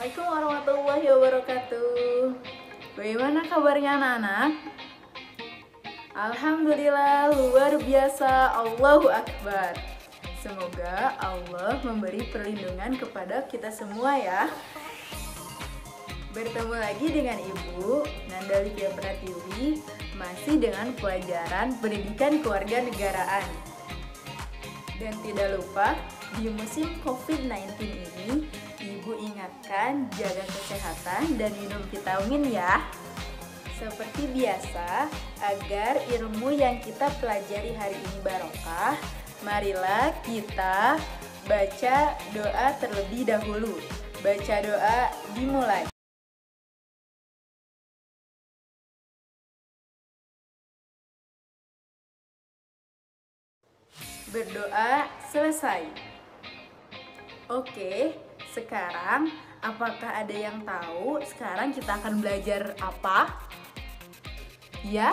Assalamualaikum warahmatullahi wabarakatuh. Bagaimana kabarnya anak-anak? Alhamdulillah, luar biasa, Allahu Akbar. Semoga Allah memberi perlindungan kepada kita semua ya. Bertemu lagi dengan Ibu Nanda Livia Pratiwi, masih dengan pelajaran pendidikan kewarganegaraan. Dan tidak lupa, di musim COVID-19 ini, Ibu ingatkan jaga kesehatan dan minum vitamin ya. Seperti biasa, agar ilmu yang kita pelajari hari ini barokah, marilah kita baca doa terlebih dahulu. Baca doa dimulai. Berdoa selesai. Oke, sekarang apakah ada yang tahu sekarang kita akan belajar apa? Ya?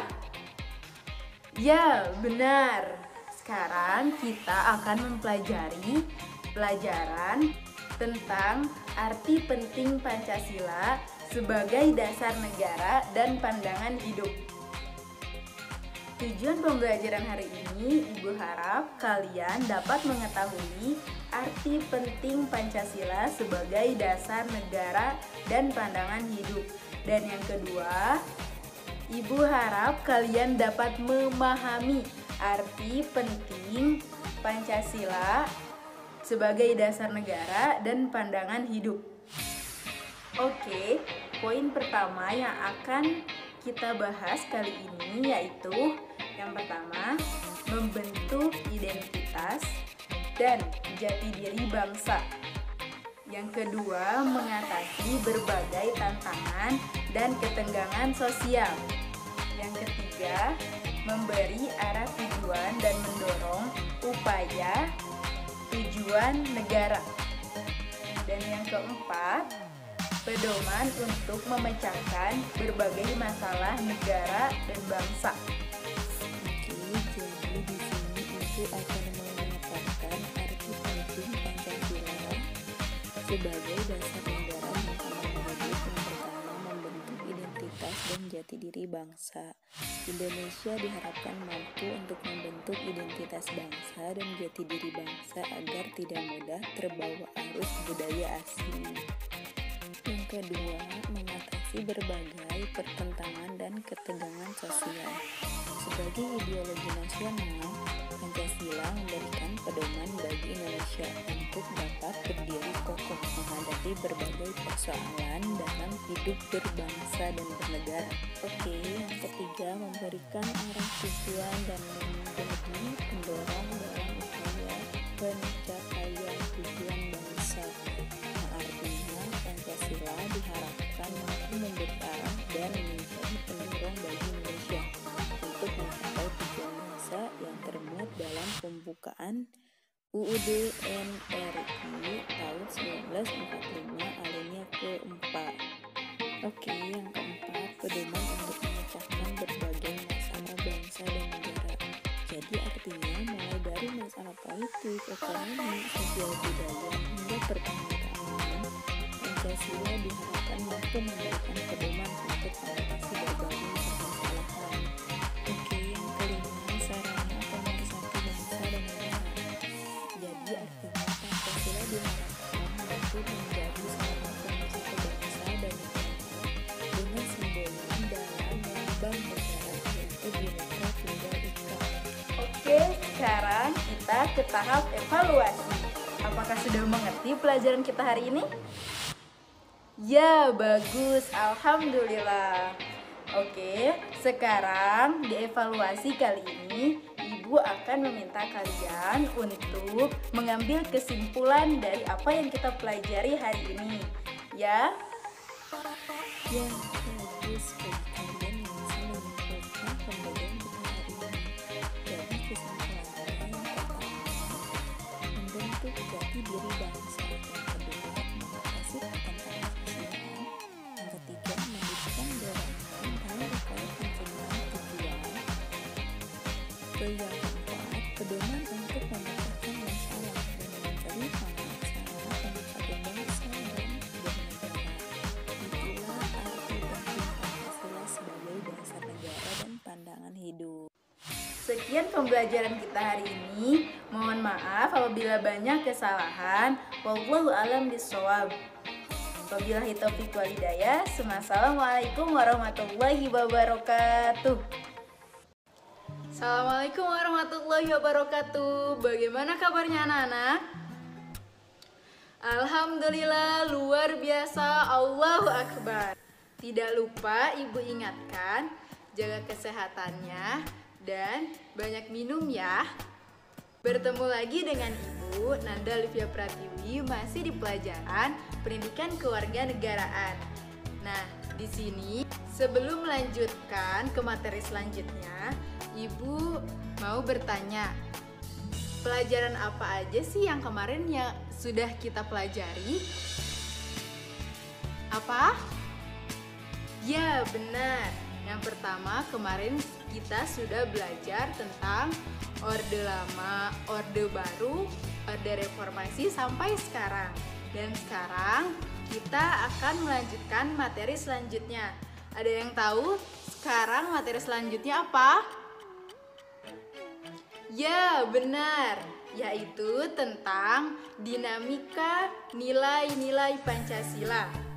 Ya, benar. Sekarang kita akan mempelajari pelajaran tentang arti penting Pancasila sebagai dasar negara dan pandangan hidup. Tujuan pembelajaran hari ini, Ibu harap kalian dapat mengetahui arti penting Pancasila sebagai dasar negara dan pandangan hidup. Dan yang kedua, Ibu harap kalian dapat memahami arti penting Pancasila sebagai dasar negara dan pandangan hidup. Oke, poin pertama yang akan kita bahas kali ini yaitu yang pertama, membentuk identitas dan jati diri bangsa. Yang kedua, mengatasi berbagai tantangan dan ketegangan sosial. Yang ketiga, memberi arah tujuan dan mendorong upaya tujuan negara. Dan yang keempat, pedoman untuk memecahkan berbagai masalah negara dan bangsa. Jadi di sini Ibu akan mengatakan arti penting Pancasila sebagai dasar negara dan pandangan hidup. Yang pertama, membentuk identitas dan jati diri bangsa. Indonesia diharapkan mampu untuk membentuk identitas bangsa dan jati diri bangsa agar tidak mudah terbawa arus budaya asing. Yang kedua, mengatasi berbagai pertentangan dan ketegangan sosial. Sebagai ideologi nasional, Pancasila memberikan pedoman bagi Indonesia untuk dapat berdiri kokoh menghadapi berbagai persoalan dalam hidup berbangsa dan bernegara. Oke, yang ketiga, memberikan arah tujuan dan menjadi pendorong dalam upaya pencapaian tujuan bangsa. Artinya, Pancasila diharapkan mampu memberi arah dan menjadi pendorong bagi Indonesia untuk mencapai tujuan bangsa yang termuat dalam pembukaan UUD NRI tahun 1945 alinea keempat. Oke, yang keempat, pedoman untuk memecahkan berbagai masalah bangsa dan negara. Jadi artinya mulai dari masalah politik, ekonomi, sosial budaya hingga pertahanan keamanan, Pancasila diharapkan mampu memberikan pedoman untuk mengatasi berbagai permasalahan. Oke, yang kelima, sarana pemersatu bangsa dan negara. Jadi artinya Pancasila diharapkan mampu menjadi sarana pemersatu bangsa dan negara dengan simbolnya dalam lambang negara yaitu Bhinneka Tunggal Ika. Oke, sekarang kita ke tahap evaluasi. Apakah sudah mengerti pelajaran kita hari ini? Ya, bagus. Alhamdulillah. Oke, sekarang di evaluasi kali ini, Ibu akan meminta kalian untuk mengambil kesimpulan dari apa yang kita pelajari hari ini. Ya? Ya, bagus bagi kalian yang bisa menyimpulkan pembelajaran kita hari ini. Jadi kesimpulannya yang pertama, membentuk jati diri bangsa. Yang kedua, mengatasi tantangan sosial. Yang ketiga, memberikan dorongan dalam upaya pencapaian tujuan. Yang keempat, pedoman untuk memecahkan masalah dan mencari masalah penyelesaian bangsa dan bernegara. Sekian pembelajaran kita hari ini. Mohon maaf apabila banyak kesalahan. Wallahu a'lam bishawab. Wabillahi taufiq wal hidayah. Assalamualaikum warahmatullahi wabarakatuh. Assalamualaikum warahmatullahi wabarakatuh. Bagaimana kabarnya anak-anak? Alhamdulillah, luar biasa. Allahu Akbar. Tidak lupa ibu ingatkan, jaga kesehatannya dan banyak minum ya. Bertemu lagi dengan Ibu Nanda Livia Pratiwi, masih di pelajaran Pendidikan Kewarganegaraan. Nah, di sini sebelum melanjutkan ke materi selanjutnya, Ibu mau bertanya, pelajaran apa aja sih yang kemarin yang sudah kita pelajari? Apa? Ya, benar. Yang pertama, kemarin kita sudah belajar tentang Orde Lama, Orde Baru, Orde Reformasi sampai sekarang. Dan sekarang kita akan melanjutkan materi selanjutnya. Ada yang tahu sekarang materi selanjutnya apa? Ya, benar, yaitu tentang dinamika nilai-nilai Pancasila.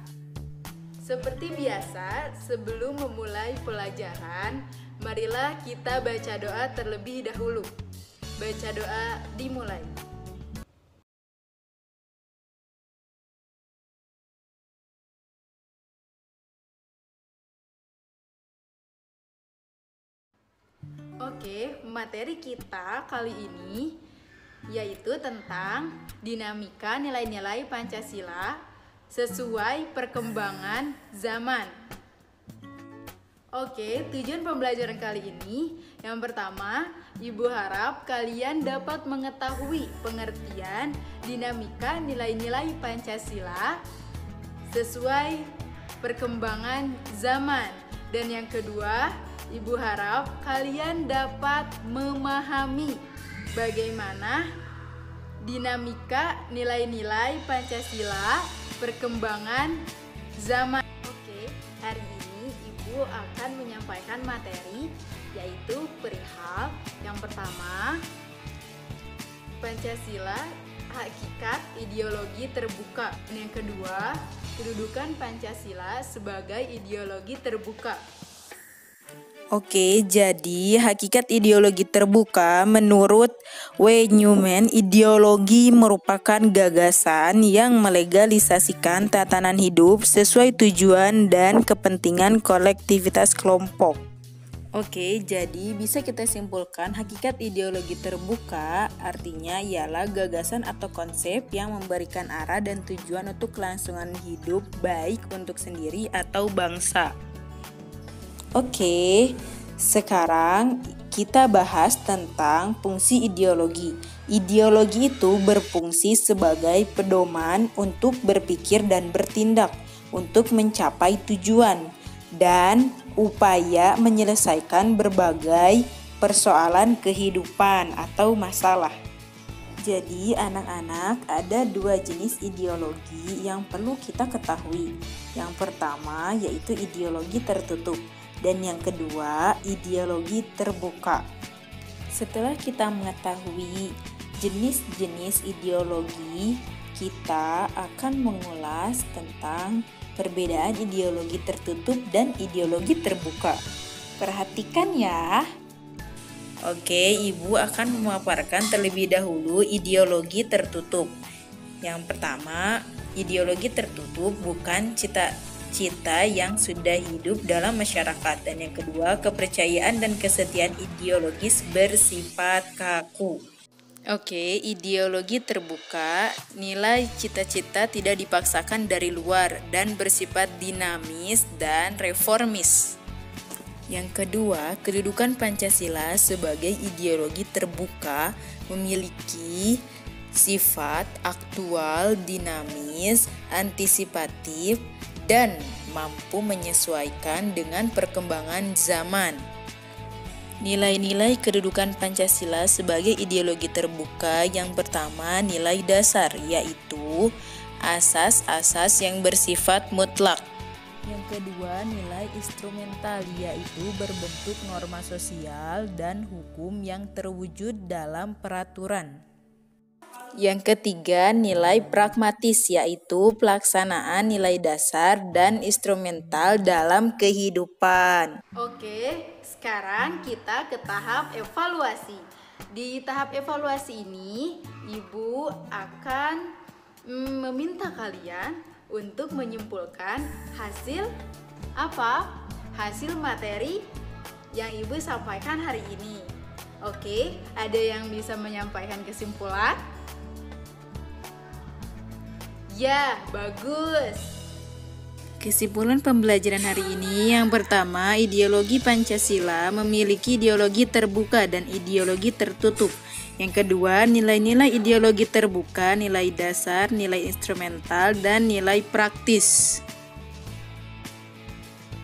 Seperti biasa, sebelum memulai pelajaran, marilah kita baca doa terlebih dahulu. Baca doa dimulai. Oke, materi kita kali ini yaitu tentang dinamika nilai-nilai Pancasila sesuai perkembangan zaman. Oke, tujuan pembelajaran kali ini yang pertama, Ibu harap kalian dapat mengetahui pengertian dinamika nilai-nilai Pancasila sesuai perkembangan zaman. Dan yang kedua, Ibu harap kalian dapat memahami bagaimana dinamika nilai-nilai Pancasila perkembangan zaman. Oke, hari ini Ibu akan menyampaikan materi yaitu perihal yang pertama, Pancasila, hakikat ideologi terbuka. Dan yang kedua, kedudukan Pancasila sebagai ideologi terbuka. Oke, jadi hakikat ideologi terbuka menurut W. Newman, ideologi merupakan gagasan yang melegalisasikan tatanan hidup sesuai tujuan dan kepentingan kolektivitas kelompok. Oke, jadi bisa kita simpulkan hakikat ideologi terbuka artinya ialah gagasan atau konsep yang memberikan arah dan tujuan untuk kelangsungan hidup baik untuk sendiri atau bangsa. Oke, sekarang kita bahas tentang fungsi ideologi. Ideologi itu berfungsi sebagai pedoman untuk berpikir dan bertindak untuk mencapai tujuan dan upaya menyelesaikan berbagai persoalan kehidupan atau masalah. Jadi anak-anak, ada dua jenis ideologi yang perlu kita ketahui. Yang pertama yaitu ideologi tertutup dan yang kedua ideologi terbuka. Setelah kita mengetahui jenis-jenis ideologi, kita akan mengulas tentang perbedaan ideologi tertutup dan ideologi terbuka. Perhatikan ya. Oke, Ibu akan memaparkan terlebih dahulu ideologi tertutup. Yang pertama, ideologi tertutup bukan cita-cita yang sudah hidup dalam masyarakat. Dan yang kedua, kepercayaan dan kesetiaan ideologis bersifat kaku. Oke, ideologi terbuka, nilai cita-cita tidak dipaksakan dari luar dan bersifat dinamis dan reformis. Yang kedua, kedudukan Pancasila sebagai ideologi terbuka memiliki sifat aktual, dinamis, antisipatif, dan mampu menyesuaikan dengan perkembangan zaman. Nilai-nilai kedudukan Pancasila sebagai ideologi terbuka yang pertama, nilai dasar, yaitu asas-asas yang bersifat mutlak. Yang kedua, nilai instrumental, yaitu berbentuk norma sosial dan hukum yang terwujud dalam peraturan. Yang ketiga, nilai pragmatis, yaitu pelaksanaan nilai dasar dan instrumental dalam kehidupan. Oke, sekarang kita ke tahap evaluasi. Di tahap evaluasi ini, Ibu akan meminta kalian untuk menyimpulkan hasil apa? Hasil materi yang Ibu sampaikan hari ini. Oke, ada yang bisa menyampaikan kesimpulan? Ya, bagus. Kesimpulan pembelajaran hari ini, yang pertama, ideologi Pancasila memiliki ideologi terbuka dan ideologi tertutup. Yang kedua, nilai-nilai ideologi terbuka, nilai dasar, nilai instrumental, dan nilai praktis.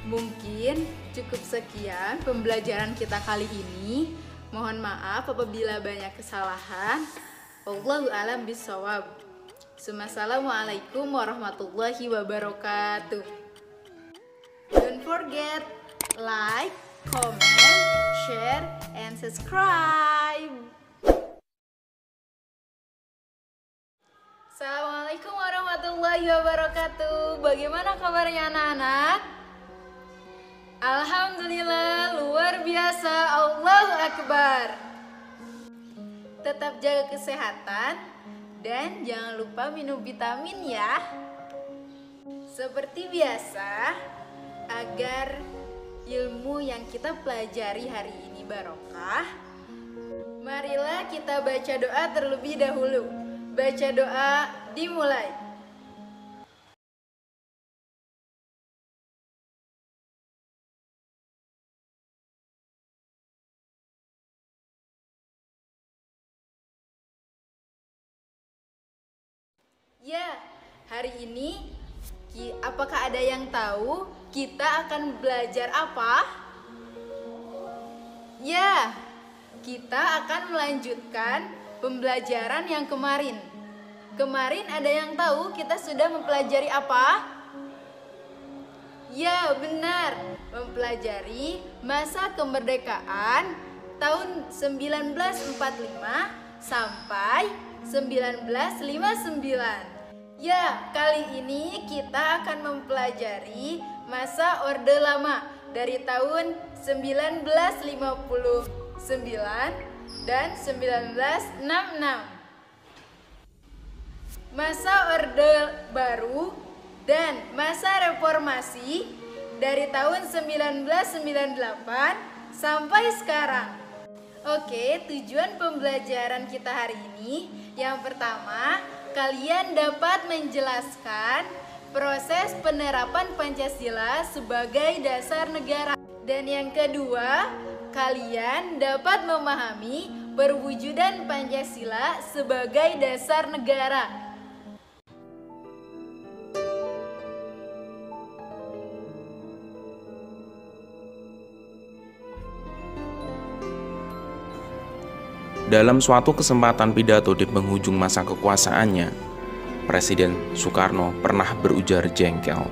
Mungkin cukup sekian pembelajaran kita kali ini. Mohon maaf apabila banyak kesalahan. Wallahu a'lam bishawab. Assalamualaikum warahmatullahi wabarakatuh. Don't forget like, comment, share, and subscribe. Assalamualaikum warahmatullahi wabarakatuh. Bagaimana kabarnya anak-anak? Alhamdulillah, luar biasa. Allahu Akbar. Tetap jaga kesehatan dan jangan lupa minum vitamin ya. Seperti biasa, agar ilmu yang kita pelajari hari ini barokah, marilah kita baca doa terlebih dahulu. Baca doa dimulai. Ya, hari ini apakah ada yang tahu kita akan belajar apa? Ya, kita akan melanjutkan pembelajaran yang kemarin. Kemarin ada yang tahu kita sudah mempelajari apa? Ya, benar. Mempelajari masa kemerdekaan tahun 1945 sampai 1959. Ya, kali ini kita akan mempelajari masa Orde Lama dari tahun 1959 dan 1966. Masa Orde Baru dan masa Reformasi dari tahun 1998 sampai sekarang. Oke, tujuan pembelajaran kita hari ini, yang pertama, kalian dapat menjelaskan proses penerapan Pancasila sebagai dasar negara. Dan yang kedua, kalian dapat memahami perwujudan Pancasila sebagai dasar negara. Dalam suatu kesempatan pidato di penghujung masa kekuasaannya, Presiden Soekarno pernah berujar jengkel.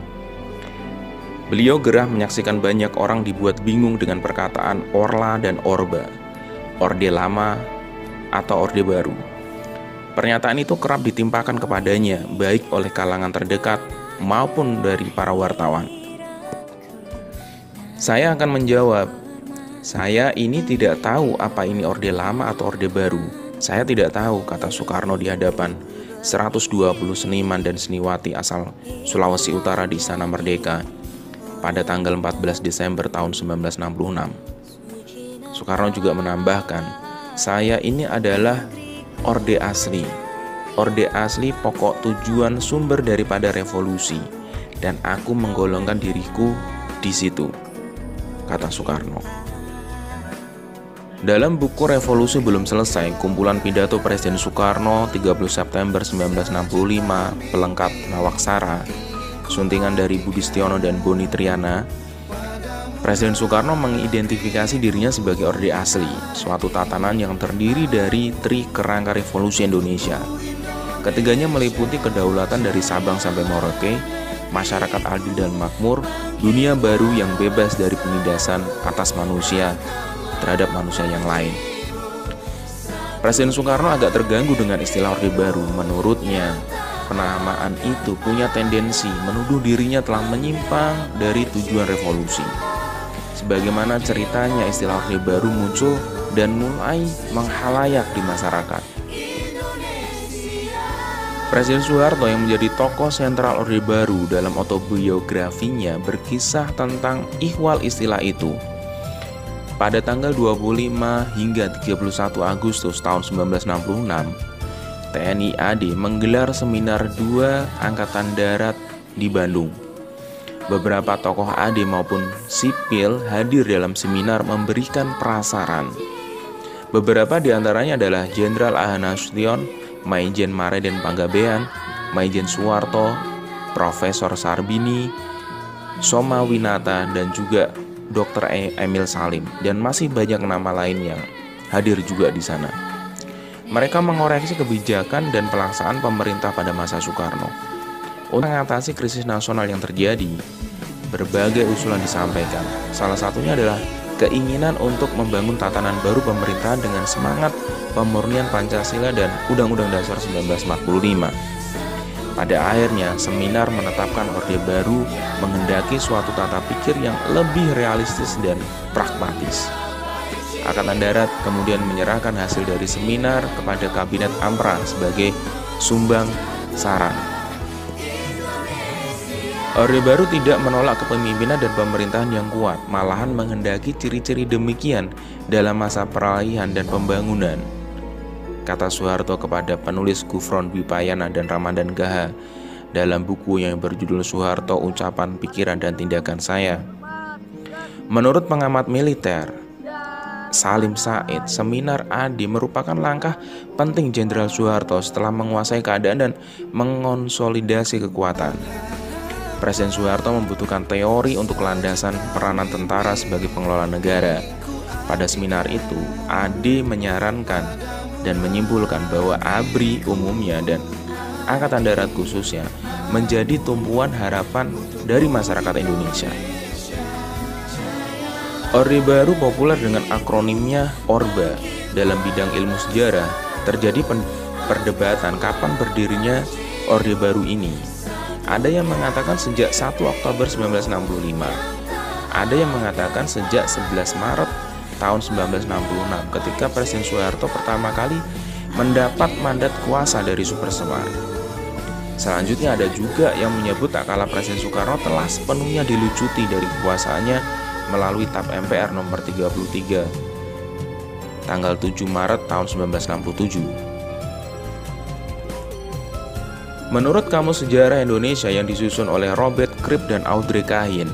Beliau gerah menyaksikan banyak orang dibuat bingung dengan perkataan Orla dan Orba, Orde Lama atau Orde Baru. Pernyataan itu kerap ditimpakan kepadanya, baik oleh kalangan terdekat maupun dari para wartawan. Saya akan menjawab, saya ini tidak tahu apa ini Orde Lama atau Orde Baru. Saya tidak tahu, kata Soekarno di hadapan 120 seniman dan seniwati asal Sulawesi Utara di Istana Merdeka pada tanggal 14 Desember tahun 1966. Soekarno juga menambahkan, saya ini adalah Orde Asli. Orde Asli pokok tujuan sumber daripada revolusi, dan aku menggolongkan diriku di situ, kata Soekarno. Dalam buku Revolusi Belum Selesai, kumpulan pidato Presiden Soekarno 30 September 1965, pelengkap Nawaksara, suntingan dari Budi Stiono dan Boni Triana, Presiden Soekarno mengidentifikasi dirinya sebagai Orde Asli, suatu tatanan yang terdiri dari tri kerangka revolusi Indonesia. Ketiganya meliputi kedaulatan dari Sabang sampai Merauke, masyarakat adil dan makmur, dunia baru yang bebas dari penindasan atas manusia terhadap manusia yang lain. Presiden Soekarno agak terganggu dengan istilah Orde Baru. Menurutnya, penamaan itu punya tendensi menuduh dirinya telah menyimpang dari tujuan revolusi. Sebagaimana ceritanya istilah Orde Baru muncul dan mulai menghalayak di masyarakat. Presiden Soeharto yang menjadi tokoh sentral Orde Baru dalam autobiografinya berkisah tentang ihwal istilah itu. Pada tanggal 25 hingga 31 Agustus tahun 1966, TNI AD menggelar seminar 2 Angkatan Darat di Bandung. Beberapa tokoh AD maupun sipil hadir dalam seminar memberikan prasaran. Beberapa di antaranya adalah Jenderal A. Nasution, Maijen Mareden Panggabean, Maijen Suwarto, Profesor Sarbini, Soma Winata, dan juga Dr. Emil Salim, dan masih banyak nama lain yang hadir juga di sana. Mereka mengoreksi kebijakan dan pelaksanaan pemerintah pada masa Soekarno. Untuk mengatasi krisis nasional yang terjadi, berbagai usulan disampaikan. Salah satunya adalah keinginan untuk membangun tatanan baru pemerintahan dengan semangat pemurnian Pancasila dan Undang-Undang Dasar 1945. Pada akhirnya, seminar menetapkan Orde Baru menghendaki suatu tata pikir yang lebih realistis dan pragmatis. Angkatan Darat kemudian menyerahkan hasil dari seminar kepada Kabinet AMPRA sebagai sumbang saran. Orde Baru tidak menolak kepemimpinan dan pemerintahan yang kuat, malahan menghendaki ciri-ciri demikian dalam masa peralihan dan pembangunan. Kata Soeharto kepada penulis Gufron Dwipayana dan Ramadhan Gaha dalam buku yang berjudul Soeharto, Ucapan, Pikiran, dan Tindakan Saya. Menurut pengamat militer Salim Said, seminar AD merupakan langkah penting Jenderal Soeharto setelah menguasai keadaan dan mengonsolidasi kekuatan. Presiden Soeharto membutuhkan teori untuk landasan peranan tentara sebagai pengelola negara. Pada seminar itu, AD menyarankan dan menyimpulkan bahwa ABRI umumnya dan Angkatan Darat khususnya menjadi tumpuan harapan dari masyarakat Indonesia. Orde Baru populer dengan akronimnya ORBA. Dalam bidang ilmu sejarah, terjadi perdebatan kapan berdirinya Orde Baru ini. Ada yang mengatakan sejak 1 Oktober 1965. Ada yang mengatakan sejak 11 Maret tahun 1966 ketika Presiden Soeharto pertama kali mendapat mandat kuasa dari Super Semar. Selanjutnya ada juga yang menyebut tak kala Presiden Soekarno telah sepenuhnya dilucuti dari kekuasaannya melalui TAP MPR nomor 33 tanggal 7 Maret tahun 1967. Menurut Kamus Sejarah Indonesia yang disusun oleh Robert Cribb dan Audrey Kahin,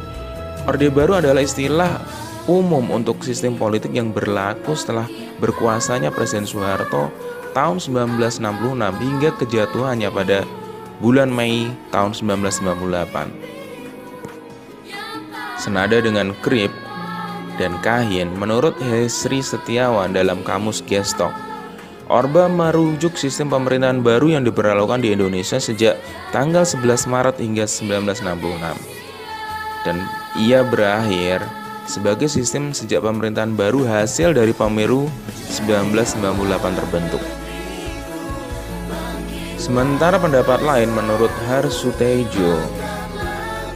Orde Baru adalah istilah umum untuk sistem politik yang berlaku setelah berkuasanya Presiden Soeharto tahun 1966 hingga kejatuhannya pada bulan Mei tahun 1998. Senada dengan Cribb dan Kahin, menurut Hesri Setiawan dalam Kamus Gestok, Orba merujuk sistem pemerintahan baru yang diberlakukan di Indonesia sejak tanggal 11 Maret hingga 1966. Dan ia berakhir sebagai sistem sejak pemerintahan baru hasil dari pemilu 1998 terbentuk. Sementara pendapat lain menurut Harsutejo,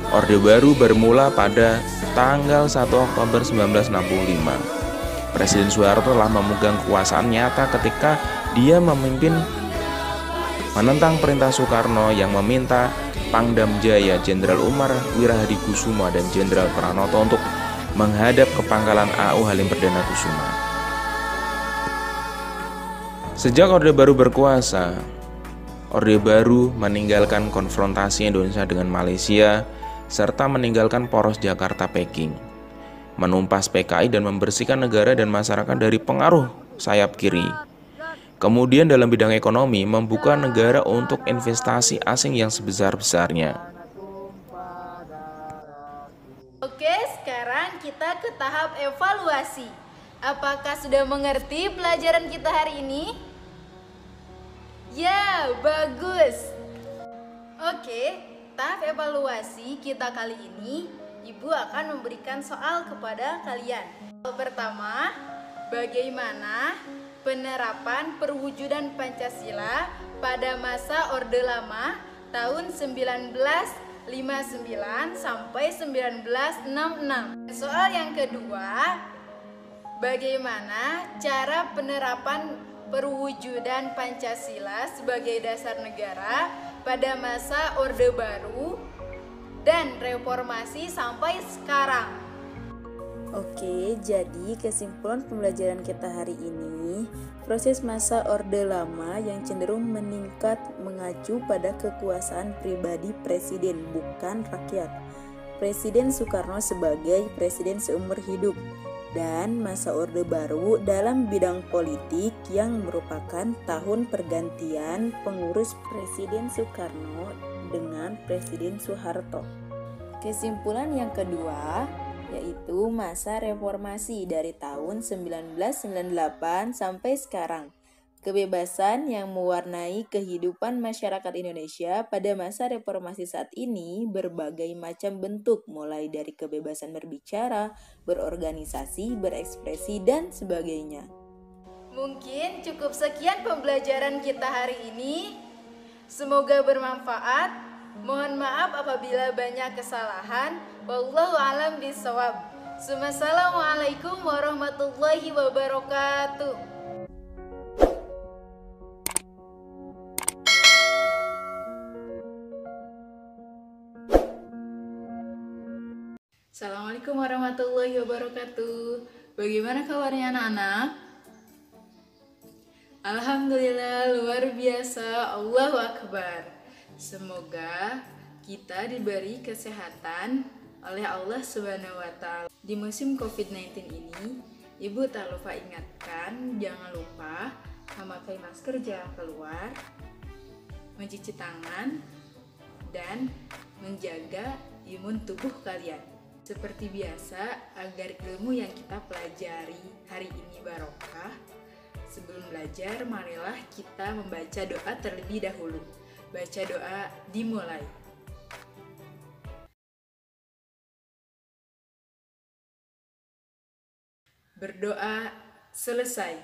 Orde Baru bermula pada tanggal 1 Oktober 1965. Presiden Soeharto telah memegang kekuasaan nyata ketika dia memimpin menentang perintah Soekarno yang meminta Pangdam Jaya Jenderal Umar Wirahadikusuma dan Jenderal Pranoto untuk menghadap ke pangkalan AU Halim Perdana Kusuma. Sejak Orde Baru berkuasa, Orde Baru meninggalkan konfrontasi Indonesia dengan Malaysia serta meninggalkan poros Jakarta-Peking, menumpas PKI dan membersihkan negara dan masyarakat dari pengaruh sayap kiri. Kemudian dalam bidang ekonomi, membuka negara untuk investasi asing yang sebesar-besarnya. Oke, sekarang kita ke tahap evaluasi. Apakah sudah mengerti pelajaran kita hari ini? Ya, bagus. Oke, tahap evaluasi kita kali ini, Ibu akan memberikan soal kepada kalian. Soal pertama, bagaimana penerapan perwujudan Pancasila pada masa Orde Lama tahun 1959 sampai 1966. Soal yang kedua, bagaimana cara penerapan perwujudan Pancasila sebagai dasar negara pada masa Orde Baru dan reformasi sampai sekarang. Oke, jadi kesimpulan pembelajaran kita hari ini, proses masa Orde Lama yang cenderung meningkat mengacu pada kekuasaan pribadi presiden, bukan rakyat. Presiden Soekarno sebagai presiden seumur hidup, dan masa Orde Baru dalam bidang politik yang merupakan tahun pergantian pengurus Presiden Soekarno dengan Presiden Soeharto. Kesimpulan yang kedua yaitu masa reformasi dari tahun 1998 sampai sekarang. Kebebasan yang mewarnai kehidupan masyarakat Indonesia pada masa reformasi saat ini berbagai macam bentuk, mulai dari kebebasan berbicara, berorganisasi, berekspresi, dan sebagainya. Mungkin cukup sekian pembelajaran kita hari ini. Semoga bermanfaat. Mohon maaf apabila banyak kesalahan. Wallahu a'lam bishawab. Assalamualaikum warahmatullahi wabarakatuh. Assalamualaikum warahmatullahi wabarakatuh. Bagaimana kabarnya anak-anak? Alhamdulillah, luar biasa. Allahu Akbar. Semoga kita diberi kesehatan oleh Allah Subhanahu wa Ta'ala. Di musim COVID-19 ini, Ibu tak lupa ingatkan, jangan lupa memakai masker jika keluar, mencuci tangan, dan menjaga imun tubuh kalian. Seperti biasa, agar ilmu yang kita pelajari hari ini barokah, sebelum belajar, marilah kita membaca doa terlebih dahulu. Baca doa dimulai. Berdoa selesai.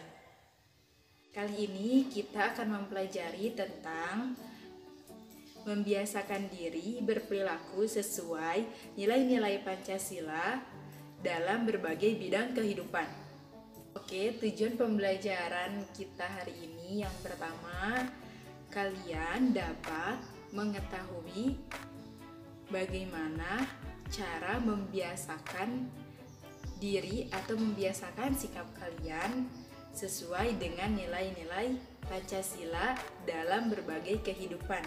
Kali ini kita akan mempelajari tentang membiasakan diri berperilaku sesuai nilai-nilai Pancasila dalam berbagai bidang kehidupan. Oke, tujuan pembelajaran kita hari ini yang pertama, kalian dapat mengetahui bagaimana cara membiasakan diri atau membiasakan sikap kalian sesuai dengan nilai-nilai Pancasila dalam berbagai kehidupan.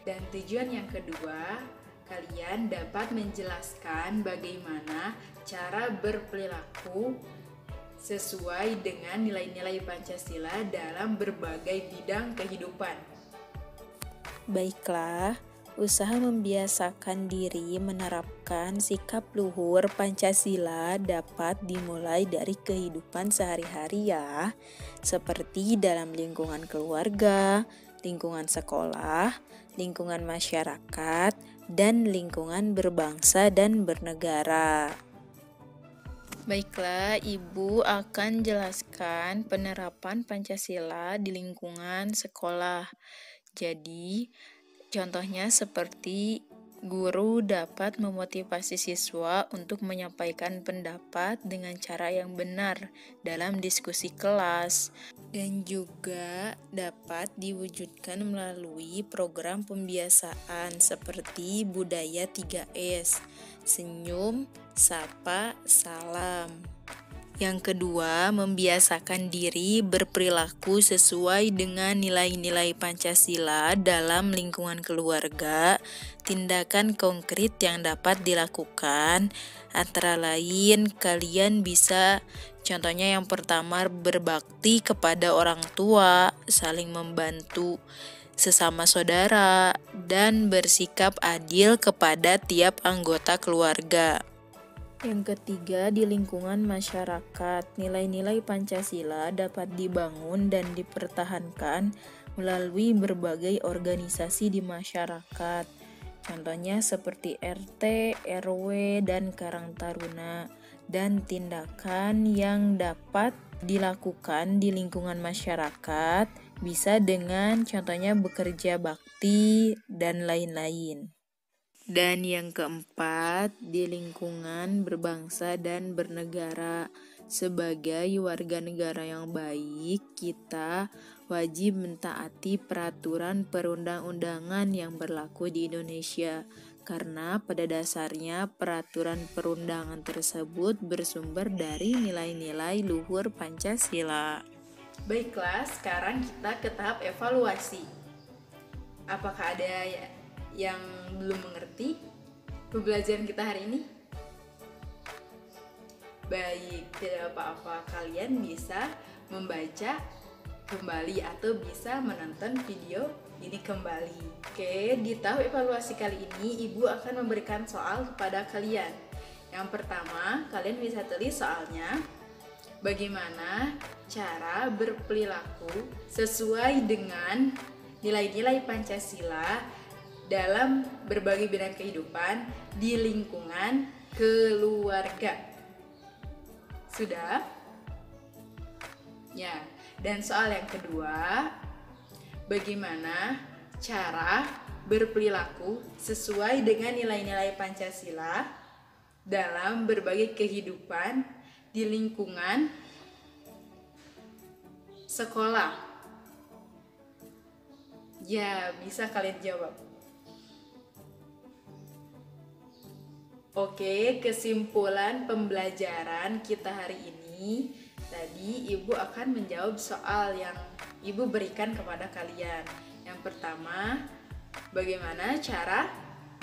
Dan tujuan yang kedua, kalian dapat menjelaskan bagaimana cara berperilaku sesuai dengan nilai-nilai Pancasila dalam berbagai bidang kehidupan. Baiklah, usaha membiasakan diri menerapkan sikap luhur Pancasila dapat dimulai dari kehidupan sehari-hari ya, seperti dalam lingkungan keluarga, lingkungan sekolah, lingkungan masyarakat, dan lingkungan berbangsa dan bernegara. Baiklah, Ibu akan jelaskan penerapan Pancasila di lingkungan sekolah. Jadi, contohnya seperti guru dapat memotivasi siswa untuk menyampaikan pendapat dengan cara yang benar dalam diskusi kelas, dan juga dapat diwujudkan melalui program pembiasaan seperti budaya 3S, senyum, sapa, salam. Yang kedua, membiasakan diri berperilaku sesuai dengan nilai-nilai Pancasila dalam lingkungan keluarga. Tindakan konkret yang dapat dilakukan antara lain kalian bisa, contohnya yang pertama, berbakti kepada orang tua, saling membantu sesama saudara, dan bersikap adil kepada tiap anggota keluarga. Yang ketiga, di lingkungan masyarakat, nilai-nilai Pancasila dapat dibangun dan dipertahankan melalui berbagai organisasi di masyarakat. Contohnya seperti RT, RW, dan Karang Taruna, dan tindakan yang dapat dilakukan di lingkungan masyarakat bisa dengan contohnya bekerja bakti dan lain-lain. Dan yang keempat, di lingkungan berbangsa dan bernegara. Sebagai warga negara yang baik, kita wajib mentaati peraturan perundang-undangan yang berlaku di Indonesia, karena pada dasarnya peraturan perundangan tersebut bersumber dari nilai-nilai luhur Pancasila. Baiklah, sekarang kita ke tahap evaluasi. Apakah ada yang belum mengerti pembelajaran kita hari ini? Baik, tidak apa-apa, kalian bisa membaca kembali atau bisa menonton video ini kembali. Oke, di tahap evaluasi kali ini Ibu akan memberikan soal kepada kalian. Yang pertama, kalian bisa tulis soalnya, bagaimana cara berperilaku sesuai dengan nilai-nilai Pancasila dalam berbagai bidang kehidupan di lingkungan keluarga. Sudah? Ya, dan soal yang kedua, bagaimana cara berperilaku sesuai dengan nilai-nilai Pancasila dalam berbagai kehidupan di lingkungan sekolah. Ya, bisa kalian jawab. Oke, kesimpulan pembelajaran kita hari ini. Tadi Ibu akan menjawab soal yang Ibu berikan kepada kalian. Yang pertama, bagaimana cara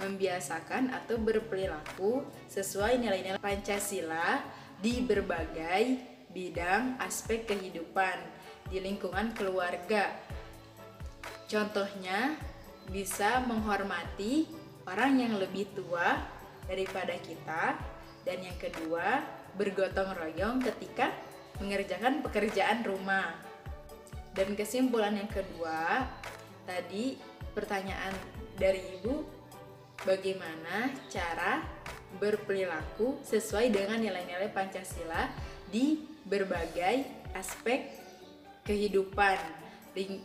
membiasakan atau berperilaku sesuai nilai-nilai Pancasila di berbagai bidang aspek kehidupan di lingkungan keluarga. Contohnya, bisa menghormati orang yang lebih tua daripada kita, dan yang kedua, bergotong royong ketika mengerjakan pekerjaan rumah. Dan kesimpulan yang kedua, tadi pertanyaan dari Ibu, bagaimana cara berperilaku sesuai dengan nilai-nilai Pancasila di berbagai aspek kehidupan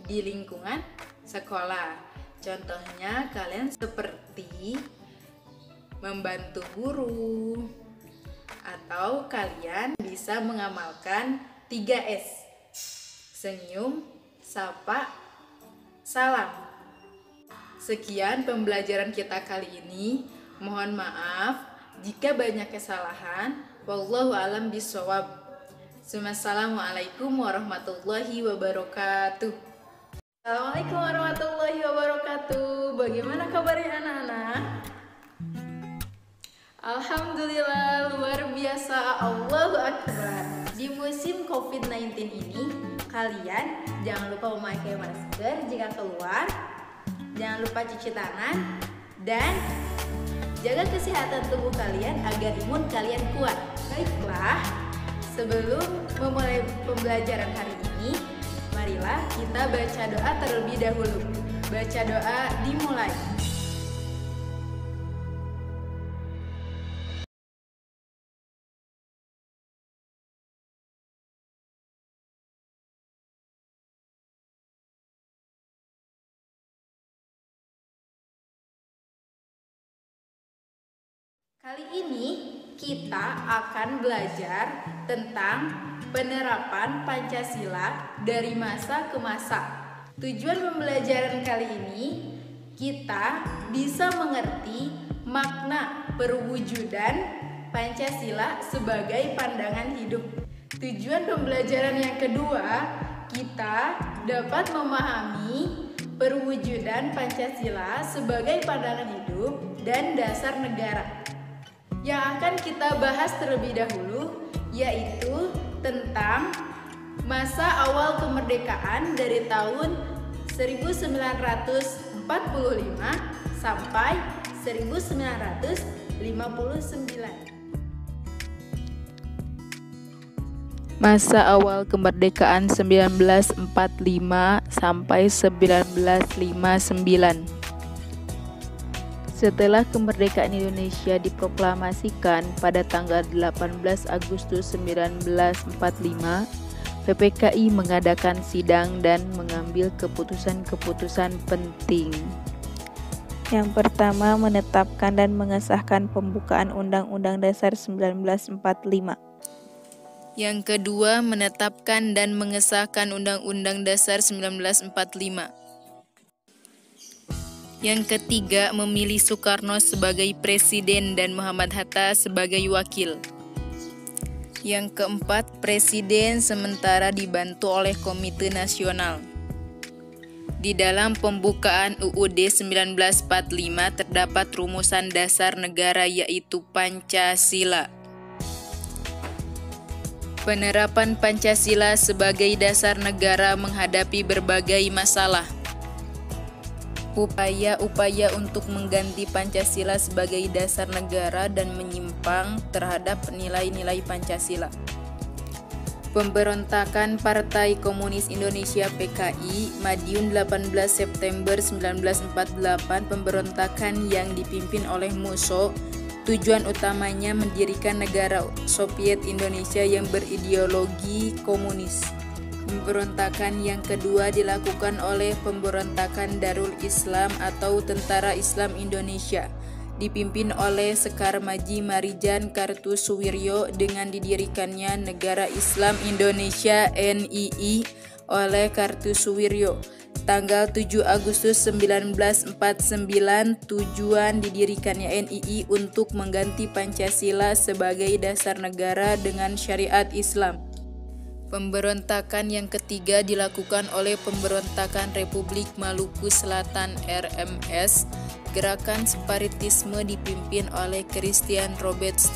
di lingkungan sekolah. Contohnya kalian seperti membantu guru, atau kalian bisa mengamalkan 3S: senyum, sapa, salam. Sekian pembelajaran kita kali ini. Mohon maaf jika banyak kesalahan. Wallahu a'lam bishawab. Assalamualaikum warahmatullahi wabarakatuh. Assalamualaikum warahmatullahi wabarakatuh. Bagaimana kabarnya anak-anak? Alhamdulillah, luar biasa, Allahu Akbar. Di musim COVID-19 ini, kalian jangan lupa memakai masker jika keluar, jangan lupa cuci tangan, dan jaga kesehatan tubuh kalian agar imun kalian kuat. Baiklah, sebelum memulai pembelajaran hari ini, marilah kita baca doa terlebih dahulu. Baca doa dimulai. Kali ini kita akan belajar tentang penerapan Pancasila dari masa ke masa. Tujuan pembelajaran kali ini, kita bisa mengerti makna perwujudan Pancasila sebagai pandangan hidup. Tujuan pembelajaran yang kedua, kita dapat memahami perwujudan Pancasila sebagai pandangan hidup dan dasar negara. Yang akan kita bahas terlebih dahulu yaitu tentang masa awal kemerdekaan dari tahun 1945 sampai 1959. Masa awal kemerdekaan 1945 sampai 1959. Setelah kemerdekaan Indonesia diproklamasikan pada tanggal 18 Agustus 1945, PPKI mengadakan sidang dan mengambil keputusan-keputusan penting. Yang pertama, menetapkan dan mengesahkan pembukaan Undang-Undang Dasar 1945. Yang kedua, menetapkan dan mengesahkan Undang-Undang Dasar 1945. Yang ketiga, memilih Soekarno sebagai presiden dan Muhammad Hatta sebagai wakil. Yang keempat, presiden sementara dibantu oleh Komite Nasional. Di dalam pembukaan UUD 1945 terdapat rumusan dasar negara yaitu Pancasila. Penerapan Pancasila sebagai dasar negara menghadapi berbagai masalah. Upaya-upaya untuk mengganti Pancasila sebagai dasar negara dan menyimpang terhadap nilai-nilai Pancasila. Pemberontakan Partai Komunis Indonesia PKI, Madiun 18 September 1948, pemberontakan yang dipimpin oleh Musso. Tujuan utamanya mendirikan negara Soviet Indonesia yang berideologi komunis. Pemberontakan yang kedua dilakukan oleh Pemberontakan Darul Islam atau Tentara Islam Indonesia, dipimpin oleh Sekar Maji Marijan Kartosuwiryo dengan didirikannya Negara Islam Indonesia NII oleh Kartosuwiryo. Tanggal 7 Agustus 1949, tujuan didirikannya NII untuk mengganti Pancasila sebagai dasar negara dengan syariat Islam. Pemberontakan yang ketiga dilakukan oleh Pemberontakan Republik Maluku Selatan RMS. Gerakan separatisme dipimpin oleh Christian Robert.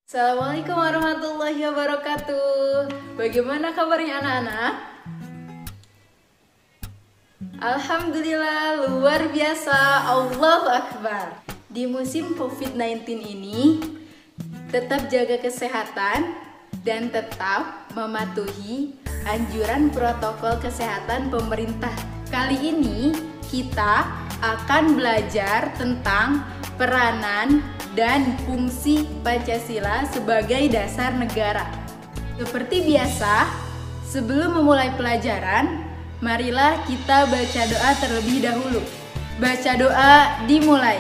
Assalamualaikum warahmatullahi wabarakatuh. Bagaimana kabarnya anak-anak? Alhamdulillah, luar biasa, Allahu Akbar. Di musim COVID-19 ini, tetap jaga kesehatan dan tetap mematuhi anjuran protokol kesehatan pemerintah. Kali ini kita akan belajar tentang peranan dan fungsi Pancasila sebagai dasar negara. Seperti biasa, Sebelum memulai pelajaran, marilah kita baca doa terlebih dahulu. Baca doa dimulai.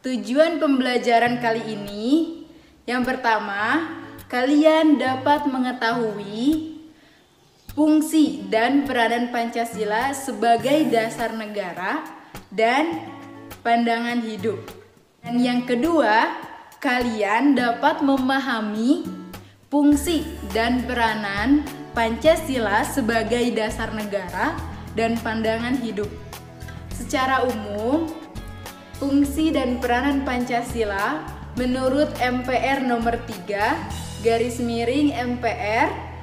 Tujuan pembelajaran kali ini, yang pertama, kalian dapat mengetahui fungsi dan peranan Pancasila sebagai dasar negara dan pandangan hidup. Dan yang kedua, kalian dapat memahami fungsi dan peranan Pancasila sebagai dasar negara dan pandangan hidup. Secara umum, fungsi dan peranan Pancasila menurut MPR nomor 3 /MPR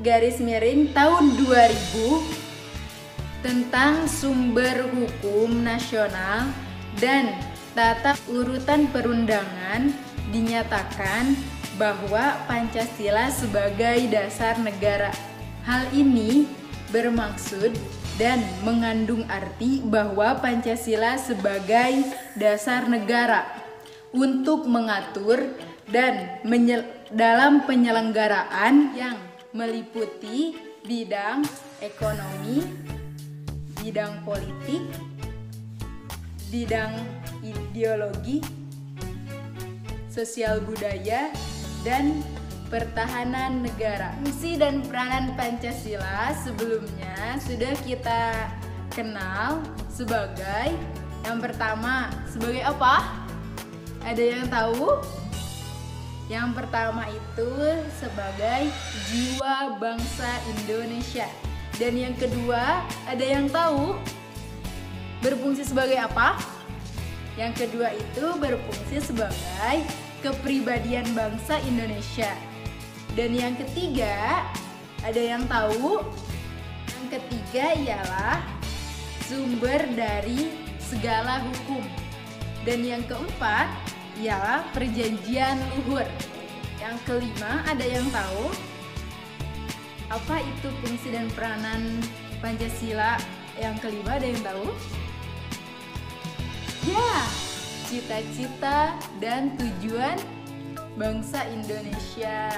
tahun 2000 tentang sumber hukum nasional dan tata urutan perundangan dinyatakan bahwa Pancasila sebagai dasar negara. Hal ini bermaksud dan mengandung arti bahwa Pancasila sebagai dasar negara untuk mengatur dan dalam penyelenggaraan yang meliputi bidang ekonomi, bidang politik, bidang ideologi, sosial budaya, dan pertahanan negara. Fungsi dan peranan Pancasila sebelumnya sudah kita kenal sebagai, yang pertama, sebagai apa? Ada yang tahu? Yang pertama itu sebagai jiwa bangsa Indonesia. Dan yang kedua, ada yang tahu berfungsi sebagai apa? Yang kedua itu berfungsi sebagai kepribadian bangsa Indonesia. Dan yang ketiga, ada yang tahu? Yang ketiga ialah sumber dari segala hukum. Dan yang keempat ialah perjanjian luhur. Yang kelima, ada yang tahu? Apa itu fungsi dan peranan Pancasila? Yang kelima, ada yang tahu? Ya, cita-cita dan tujuan bangsa Indonesia.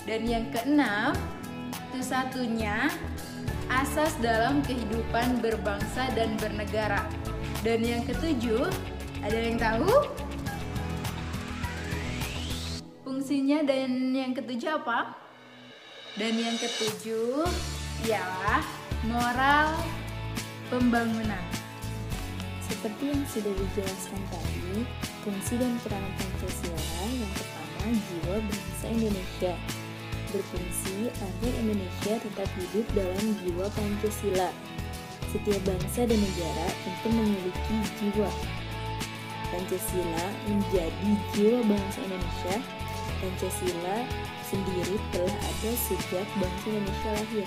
Dan yang keenam, itu satunya, asas dalam kehidupan berbangsa dan bernegara. Dan yang ketujuh, ada yang tahu? Fungsinya dan yang ketujuh apa? Dan yang ketujuh ialah moral pembangunan. Seperti yang sudah dijelaskan tadi, fungsi dan peranan Pancasila yang pertama, jiwa bangsa Indonesia. Berfungsi agar Indonesia tetap hidup dalam jiwa Pancasila. Setiap bangsa dan negara tentu memiliki jiwa. Pancasila menjadi jiwa bangsa Indonesia. Pancasila sendiri telah ada sejak bangsa Indonesia lahir,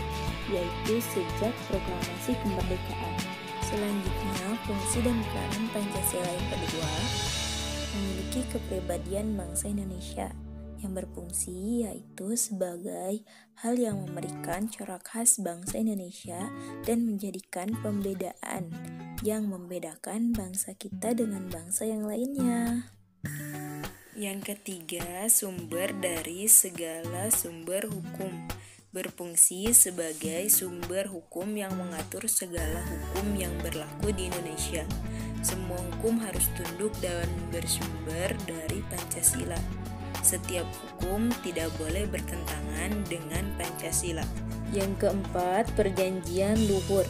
yaitu sejak proklamasi kemerdekaan. Selanjutnya, fungsi dan peranan Pancasila yang kedua memiliki kepribadian bangsa Indonesia yang berfungsi yaitu sebagai hal yang memberikan corak khas bangsa Indonesia dan menjadikan pembedaan yang membedakan bangsa kita dengan bangsa yang lainnya. Yang ketiga, sumber dari segala sumber hukum. Berfungsi sebagai sumber hukum yang mengatur segala hukum yang berlaku di Indonesia. Semua hukum harus tunduk dan bersumber dari Pancasila. Setiap hukum tidak boleh bertentangan dengan Pancasila. Yang keempat, perjanjian luhur.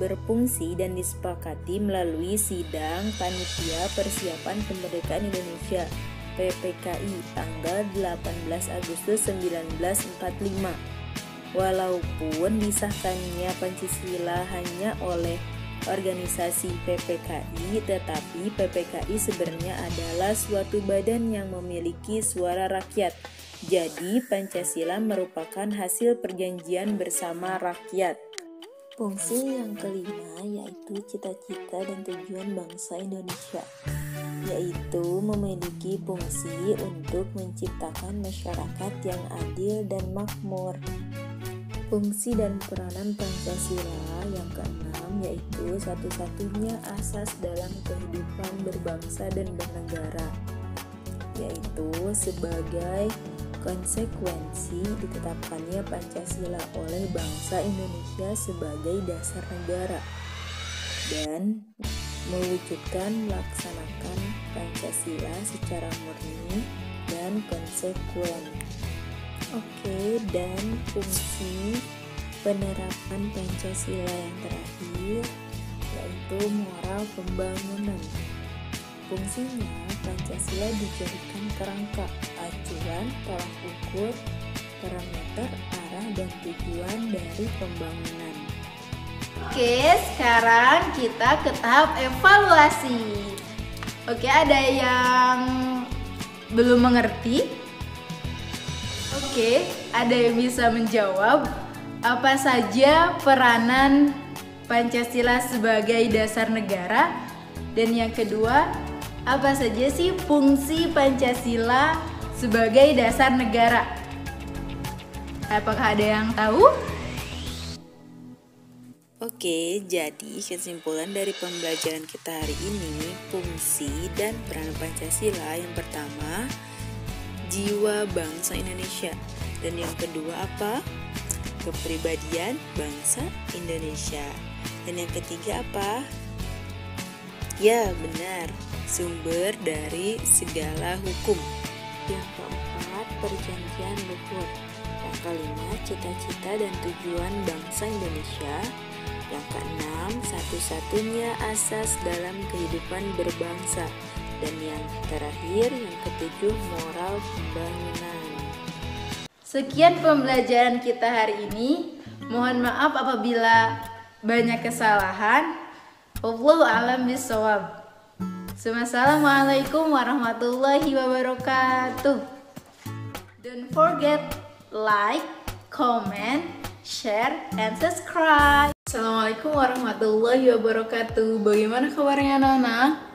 Berfungsi dan disepakati melalui Sidang Panitia Persiapan Kemerdekaan Indonesia PPKI tanggal 18 Agustus 1945. Walaupun disahkannya Pancasila hanya oleh organisasi PPKI, tetapi PPKI sebenarnya adalah suatu badan yang memiliki suara rakyat. Jadi Pancasila merupakan hasil perjanjian bersama rakyat. Fungsi yang kelima yaitu cita-cita dan tujuan bangsa Indonesia, yaitu memiliki fungsi untuk menciptakan masyarakat yang adil dan makmur. Fungsi dan peranan Pancasila yang keenam yaitu satu-satunya asas dalam kehidupan berbangsa dan bernegara, yaitu sebagai konsekuensi ditetapkannya Pancasila oleh bangsa Indonesia sebagai dasar negara dan mewujudkan melaksanakan Pancasila secara murni dan konsekuen. Oke, dan fungsi penerapan Pancasila yang terakhir yaitu moral pembangunan. Fungsinya, Pancasila dijadikan kerangka, acuan, tolak ukur, parameter, arah, dan tujuan dari pembangunan. Oke, sekarang kita ke tahap evaluasi. Oke, ada yang belum mengerti? Oke, ada yang bisa menjawab apa saja peranan Pancasila sebagai dasar negara? Dan yang kedua, apa saja sih fungsi Pancasila sebagai dasar negara? Apakah ada yang tahu? Oke, jadi kesimpulan dari pembelajaran kita hari ini, fungsi dan peranan Pancasila yang pertama, jiwa bangsa Indonesia. Dan yang kedua apa? Kepribadian bangsa Indonesia. Dan yang ketiga apa? Ya, benar, sumber dari segala hukum. Yang keempat, perjanjian luhur. Yang kelima, cita-cita dan tujuan bangsa Indonesia. Yang keenam, satu-satunya asas dalam kehidupan berbangsa. Dan yang terakhir, yang ketujuh, moral pembangunan. Sekian pembelajaran kita hari ini. Mohon maaf apabila banyak kesalahan. Wallahu a'lam bishawab. Assalamualaikum warahmatullahi wabarakatuh. Don't forget like, comment, share, and subscribe. Assalamualaikum warahmatullahi wabarakatuh. Bagaimana kabarnya anak-anak?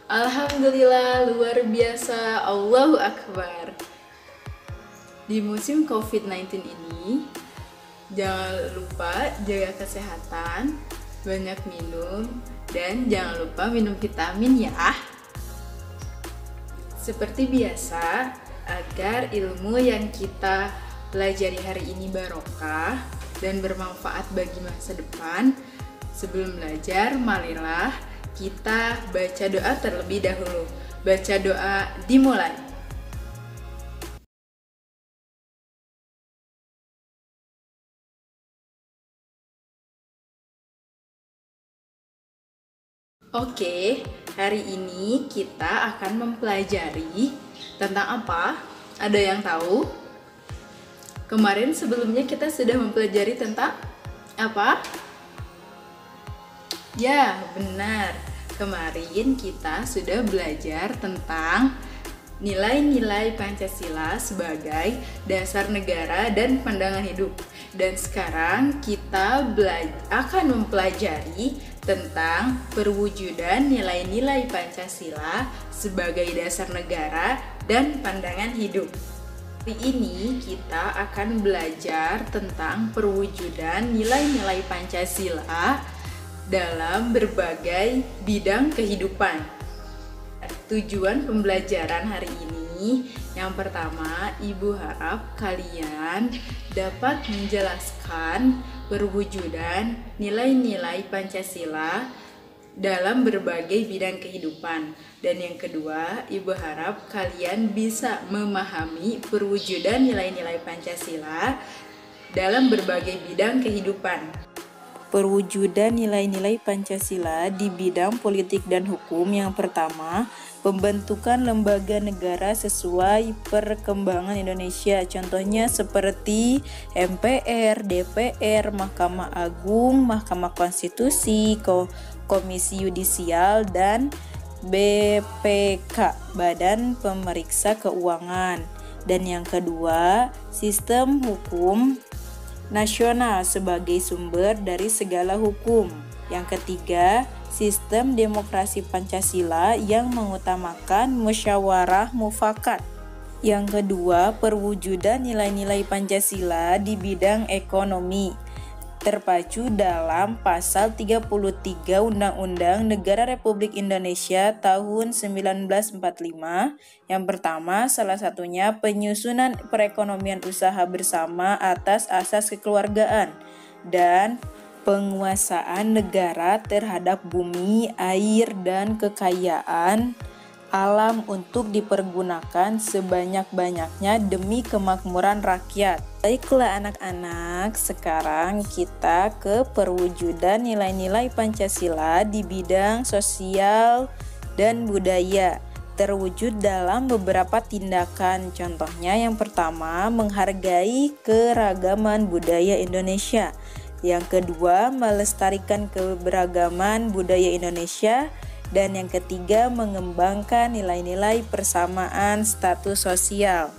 Alhamdulillah, luar biasa, Allahu Akbar. Di musim COVID-19 ini, jangan lupa jaga kesehatan, banyak minum, dan jangan lupa minum vitamin ya. Seperti biasa, agar ilmu yang kita pelajari hari ini barokah dan bermanfaat bagi masa depan, sebelum belajar, marilah kita baca doa terlebih dahulu. Baca doa dimulai. Oke, hari ini kita akan mempelajari tentang apa? Ada yang tahu? Kemarin sebelumnya kita sudah mempelajari tentang apa? Ya, benar. Kemarin kita sudah belajar tentang nilai-nilai Pancasila sebagai dasar negara dan pandangan hidup. Dan sekarang kita akan mempelajari tentang perwujudan nilai-nilai Pancasila sebagai dasar negara dan pandangan hidup. Hari ini kita akan belajar tentang perwujudan nilai-nilai Pancasila dalam berbagai bidang kehidupan. Tujuan pembelajaran hari ini, yang pertama, Ibu harap kalian dapat menjelaskan perwujudan nilai-nilai Pancasila dalam berbagai bidang kehidupan. Dan yang kedua, Ibu harap kalian bisa memahami perwujudan nilai-nilai Pancasila dalam berbagai bidang kehidupan. Perwujudan nilai-nilai Pancasila di bidang politik dan hukum. Yang pertama, pembentukan lembaga negara sesuai perkembangan Indonesia. Contohnya seperti MPR, DPR, Mahkamah Agung, Mahkamah Konstitusi, Komisi Yudisial, dan BPK, Badan Pemeriksa Keuangan. Dan yang kedua, sistem hukum nasional sebagai sumber dari segala hukum. Yang ketiga, sistem demokrasi Pancasila yang mengutamakan musyawarah mufakat. Yang kedua, perwujudan nilai-nilai Pancasila di bidang ekonomi terpacu dalam pasal 33 Undang-Undang Negara Republik Indonesia tahun 1945. Yang pertama, salah satunya penyusunan perekonomian usaha bersama atas asas kekeluargaan dan penguasaan negara terhadap bumi, air, dan kekayaan alam untuk dipergunakan sebanyak-banyaknya demi kemakmuran rakyat. Baiklah anak-anak, sekarang kita ke perwujudan nilai-nilai Pancasila di bidang sosial dan budaya. Terwujud dalam beberapa tindakan. Contohnya yang pertama, menghargai keragaman budaya Indonesia. Yang kedua, melestarikan keberagaman budaya Indonesia. Dan yang ketiga, mengembangkan nilai-nilai persamaan status sosial.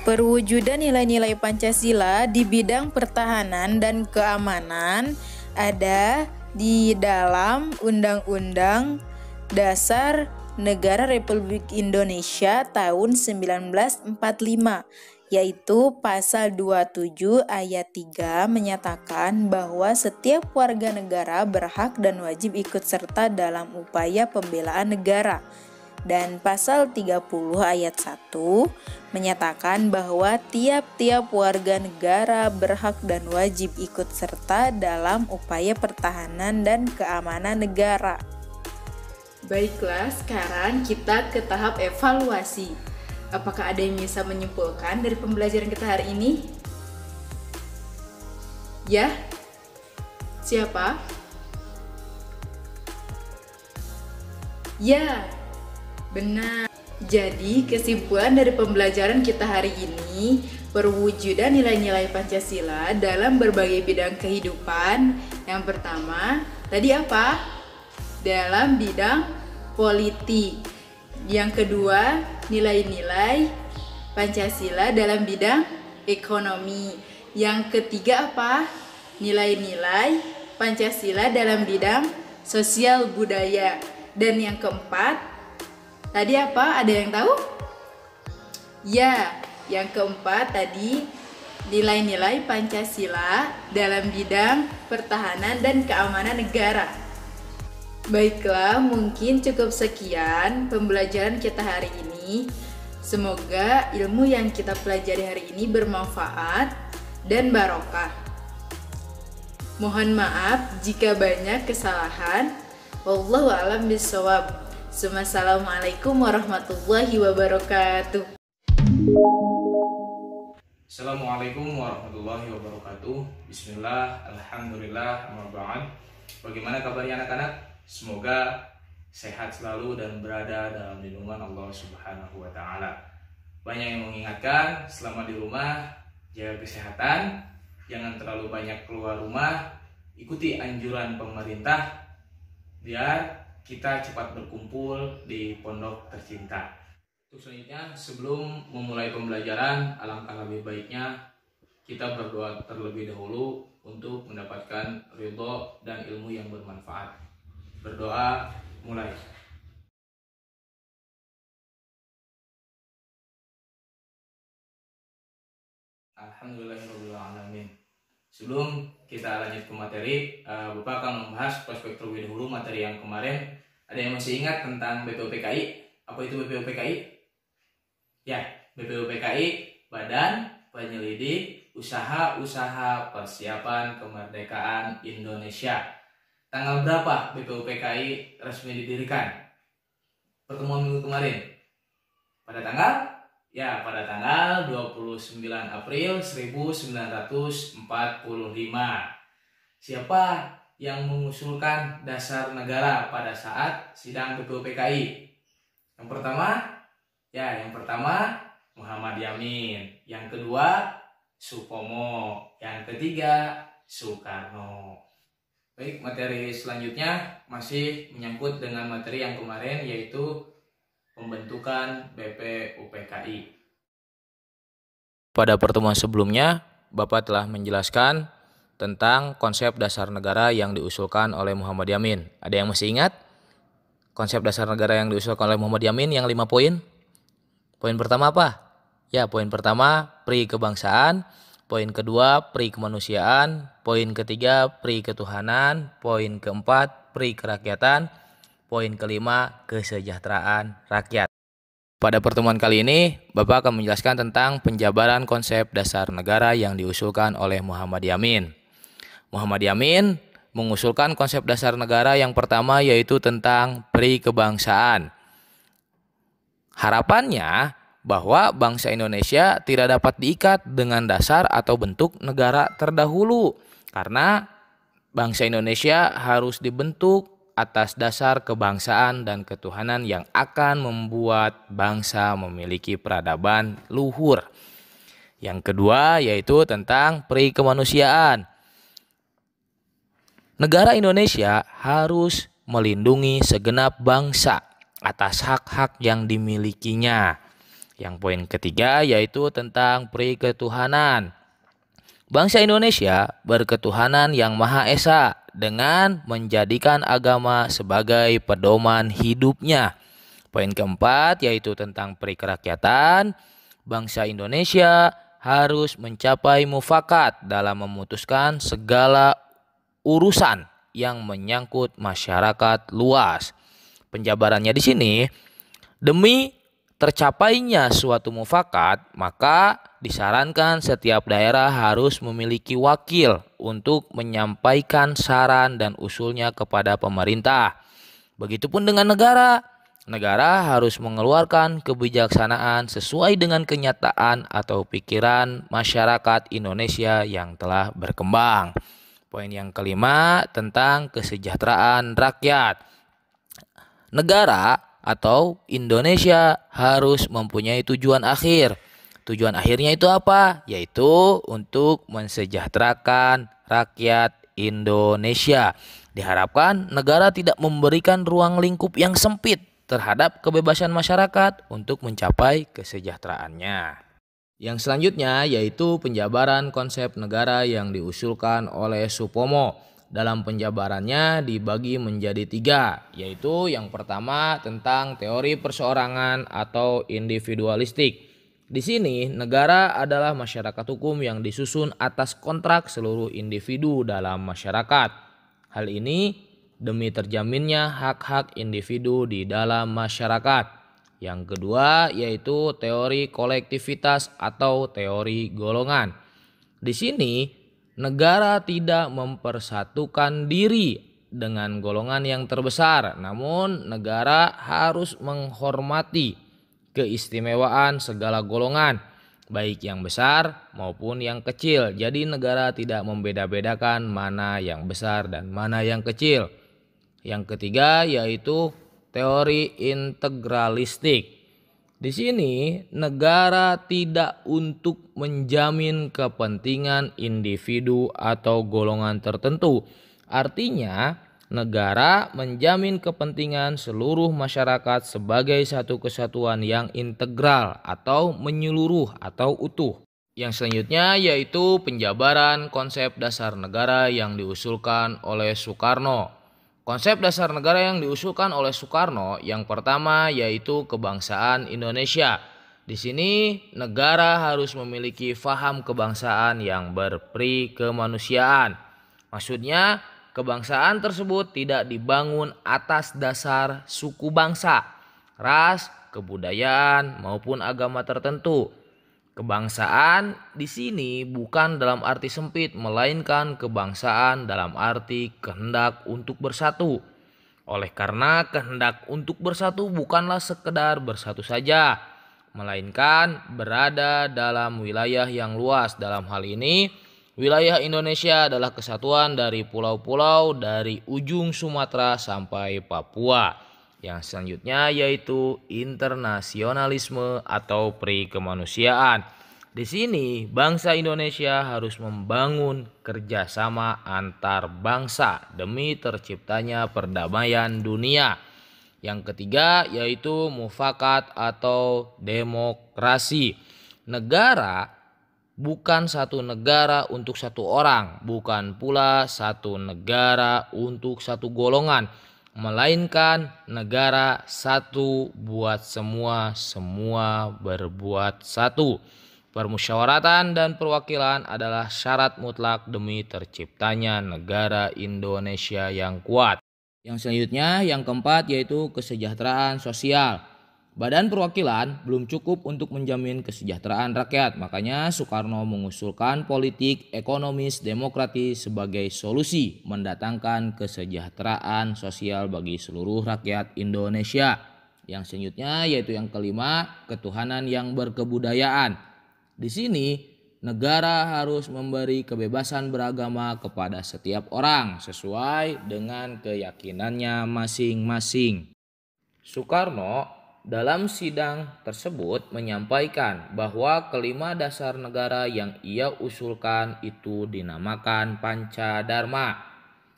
Perwujudan nilai-nilai Pancasila di bidang pertahanan dan keamanan ada di dalam Undang-Undang Dasar Negara Republik Indonesia tahun 1945, yaitu pasal 27 ayat 3 menyatakan bahwa setiap warga negara berhak dan wajib ikut serta dalam upaya pembelaan negara. Dan pasal 30 ayat 1 menyatakan bahwa tiap-tiap warga negara berhak dan wajib ikut serta dalam upaya pertahanan dan keamanan negara. Baiklah, sekarang kita ke tahap evaluasi. Apakah ada yang bisa menyimpulkan dari pembelajaran kita hari ini? Ya? Siapa? Ya, benar. Jadi, kesimpulan dari pembelajaran kita hari ini, perwujudan nilai-nilai Pancasila dalam berbagai bidang kehidupan. Yang pertama, tadi apa? Dalam bidang politik. Yang kedua, nilai-nilai Pancasila dalam bidang ekonomi. Yang ketiga apa? Nilai-nilai Pancasila dalam bidang sosial budaya. Dan yang keempat, tadi apa? Ada yang tahu? Ya, yang keempat tadi nilai-nilai Pancasila dalam bidang pertahanan dan keamanan negara. Baiklah, mungkin cukup sekian pembelajaran kita hari ini. Semoga ilmu yang kita pelajari hari ini bermanfaat dan barokah. Mohon maaf jika banyak kesalahan. Wallahu a'lam bishawab. Assalamualaikum warahmatullahi wabarakatuh. Assalamualaikum warahmatullahi wabarakatuh. Bismillah, alhamdulillah, amma ba'd. Bagaimana kabarnya anak-anak? Semoga sehat selalu dan berada dalam lindungan Allah Subhanahu wa Ta'ala. Banyak yang mengingatkan selama di rumah, jaga kesehatan, jangan terlalu banyak keluar rumah, ikuti anjuran pemerintah biar kita cepat berkumpul di pondok tercinta. Untuk selanjutnya, sebelum memulai pembelajaran, alangkah lebih baiknya kita berdoa terlebih dahulu untuk mendapatkan ridho dan ilmu yang bermanfaat. Berdoa mulai. Alhamdulillahirrahmanirrahim. Sebelum kita lanjut ke materi, Bapak akan membahas prospek terlebih dahulu materi yang kemarin. Ada yang masih ingat tentang BPUPKI? Apa itu BPUPKI? Ya, BPUPKI, Badan Penyelidik Usaha-Usaha Persiapan Kemerdekaan Indonesia. Tanggal berapa BPUPKI resmi didirikan? Pertemuan minggu kemarin. Pada tanggal 29 April 1945. Siapa yang mengusulkan dasar negara pada saat sidang BPUPKI? Yang pertama Muhammad Yamin, yang kedua Supomo, yang ketiga Soekarno. Baik, materi selanjutnya masih menyangkut dengan materi yang kemarin, yaitu pembentukan BPUPKI. Pada pertemuan sebelumnya, Bapak telah menjelaskan tentang konsep dasar negara yang diusulkan oleh Muhammad Yamin. Ada yang masih ingat konsep dasar negara yang diusulkan oleh Muhammad Yamin yang 5 poin? Poin pertama apa? Ya, poin pertama pri kebangsaan, poin kedua pri kemanusiaan, poin ketiga pri ketuhanan, poin keempat pri kerakyatan, poin kelima kesejahteraan rakyat. Pada pertemuan kali ini, Bapak akan menjelaskan tentang penjabaran konsep dasar negara yang diusulkan oleh Muhammad Yamin. Muhammad Yamin mengusulkan konsep dasar negara yang pertama yaitu tentang pri kebangsaan. Harapannya bahwa bangsa Indonesia tidak dapat diikat dengan dasar atau bentuk negara terdahulu karena bangsa Indonesia harus dibentuk atas dasar kebangsaan dan ketuhanan yang akan membuat bangsa memiliki peradaban luhur. Yang kedua yaitu tentang pri kemanusiaan. Negara Indonesia harus melindungi segenap bangsa atas hak-hak yang dimilikinya. Yang poin ketiga yaitu tentang pri ketuhanan. Bangsa Indonesia berketuhanan yang Maha Esa dengan menjadikan agama sebagai pedoman hidupnya. Poin keempat yaitu tentang pri kerakyatan. Bangsa Indonesia harus mencapai mufakat dalam memutuskan segala urusan yang menyangkut masyarakat luas. Penjabarannya di sini, demi tercapainya suatu mufakat, maka disarankan setiap daerah harus memiliki wakil untuk menyampaikan saran dan usulnya kepada pemerintah. Begitupun dengan negara. Negara harus mengeluarkan kebijaksanaan sesuai dengan kenyataan atau pikiran masyarakat Indonesia yang telah berkembang. Poin yang kelima tentang kesejahteraan rakyat. Negara atau Indonesia harus mempunyai tujuan akhir. Tujuan akhirnya itu apa? Yaitu untuk mensejahterakan rakyat Indonesia. Diharapkan negara tidak memberikan ruang lingkup yang sempit terhadap kebebasan masyarakat untuk mencapai kesejahteraannya. Yang selanjutnya yaitu penjabaran konsep negara yang diusulkan oleh Supomo. Dalam penjabarannya dibagi menjadi 3, yaitu yang pertama tentang teori perseorangan atau individualistik. Di sini negara adalah masyarakat hukum yang disusun atas kontrak seluruh individu dalam masyarakat. Hal ini demi terjaminnya hak-hak individu di dalam masyarakat. Yang kedua yaitu teori kolektivitas atau teori golongan. Di sini negara tidak mempersatukan diri dengan golongan yang terbesar, namun negara harus menghormati keistimewaan segala golongan, baik yang besar maupun yang kecil. Jadi negara tidak membeda-bedakan mana yang besar dan mana yang kecil. Yang ketiga yaitu teori integralistik. Di sini negara tidak untuk menjamin kepentingan individu atau golongan tertentu. Artinya negara menjamin kepentingan seluruh masyarakat sebagai satu kesatuan yang integral atau menyeluruh atau utuh. Yang selanjutnya yaitu penjabaran konsep dasar negara yang diusulkan oleh Soekarno. Konsep dasar negara yang diusulkan oleh Soekarno yang pertama yaitu kebangsaan Indonesia. Di sini negara harus memiliki faham kebangsaan yang berpri kemanusiaan. Maksudnya kebangsaan tersebut tidak dibangun atas dasar suku bangsa, ras, kebudayaan maupun agama tertentu. Kebangsaan di sini bukan dalam arti sempit, melainkan kebangsaan dalam arti kehendak untuk bersatu. Oleh karena kehendak untuk bersatu bukanlah sekedar bersatu saja, melainkan berada dalam wilayah yang luas. Dalam hal ini, wilayah Indonesia adalah kesatuan dari pulau-pulau dari ujung Sumatera sampai Papua. Yang selanjutnya yaitu internasionalisme atau pri kemanusiaan. Di sini bangsa Indonesia harus membangun kerjasama antar bangsa demi terciptanya perdamaian dunia. Yang ketiga yaitu mufakat atau demokrasi. Negara bukan satu negara untuk satu orang, bukan pula satu negara untuk satu golongan, melainkan negara satu buat semua, semua berbuat satu. Permusyawaratan dan perwakilan adalah syarat mutlak demi terciptanya negara Indonesia yang kuat. Yang selanjutnya, yang keempat, yaitu kesejahteraan sosial. Badan perwakilan belum cukup untuk menjamin kesejahteraan rakyat. Makanya Soekarno mengusulkan politik ekonomis demokratis sebagai solusi mendatangkan kesejahteraan sosial bagi seluruh rakyat Indonesia. Yang selanjutnya yaitu yang kelima, ketuhanan yang berkebudayaan. Di sini negara harus memberi kebebasan beragama kepada setiap orang sesuai dengan keyakinannya masing-masing. Soekarno dalam sidang tersebut menyampaikan bahwa kelima dasar negara yang ia usulkan itu dinamakan Pancadharma.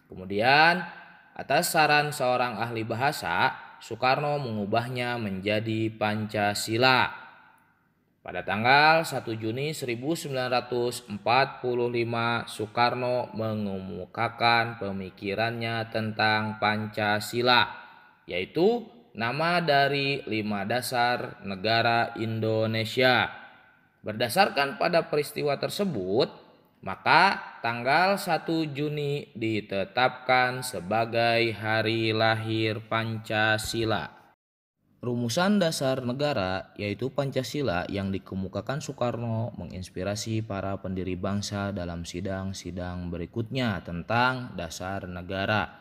Kemudian atas saran seorang ahli bahasa, Soekarno mengubahnya menjadi Pancasila. Pada tanggal 1 Juni 1945, Soekarno mengemukakan pemikirannya tentang Pancasila, yaitu nama dari 5 dasar negara Indonesia. Berdasarkan pada peristiwa tersebut, maka tanggal 1 Juni ditetapkan sebagai hari lahir Pancasila. Rumusan dasar negara yaitu Pancasila yang dikemukakan Soekarno menginspirasi para pendiri bangsa dalam sidang-sidang berikutnya tentang dasar negara.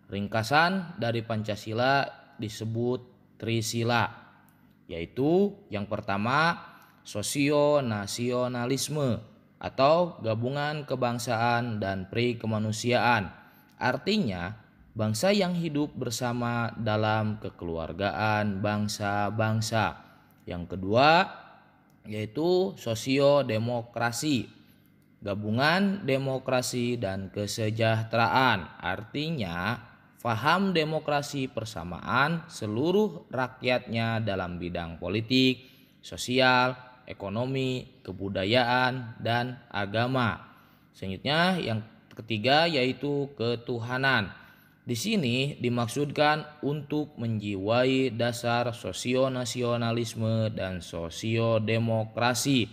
Ringkasan dari Pancasila disebut Trisila, yaitu yang pertama sosio-nasionalisme atau gabungan kebangsaan dan pri-kemanusiaan. Artinya bangsa yang hidup bersama dalam kekeluargaan bangsa-bangsa. Yang kedua yaitu sosio-demokrasi, gabungan demokrasi dan kesejahteraan. Artinya faham demokrasi persamaan seluruh rakyatnya dalam bidang politik, sosial, ekonomi, kebudayaan, dan agama. Selanjutnya yang ketiga yaitu ketuhanan. Di sini dimaksudkan untuk menjiwai dasar sosio-nasionalisme dan sosio-demokrasi.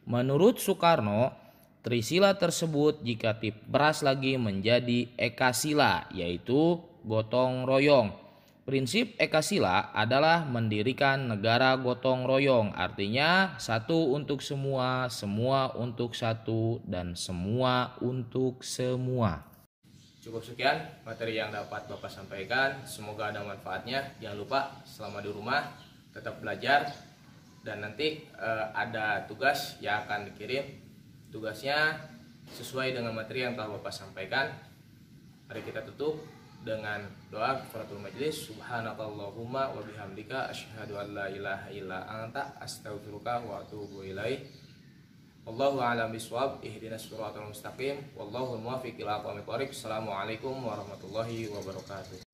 Menurut Soekarno, Trisila tersebut jika diperas lagi menjadi Ekasila, yaitu gotong royong. Prinsip Ekasila adalah mendirikan negara gotong royong, artinya satu untuk semua, semua untuk satu, dan semua untuk semua. Cukup sekian materi yang dapat Bapak sampaikan, semoga ada manfaatnya. Jangan lupa selama di rumah tetap belajar, dan nanti ada tugas yang akan dikirim. Tugasnya sesuai dengan materi yang telah Bapak sampaikan. Mari kita tutup dengan doa kafaratul majelis. Subhanakallahumma wa bihamdika asyhadu an la ilaha illa anta astaghfiruka wa atubu ilaik. Wallahu a'lam bishawab. Ihdinas shiratal mustaqim. Wallahu muwaffiq ila aqwamit thoriq. Assalamualaikum warahmatullahi wabarakatuh.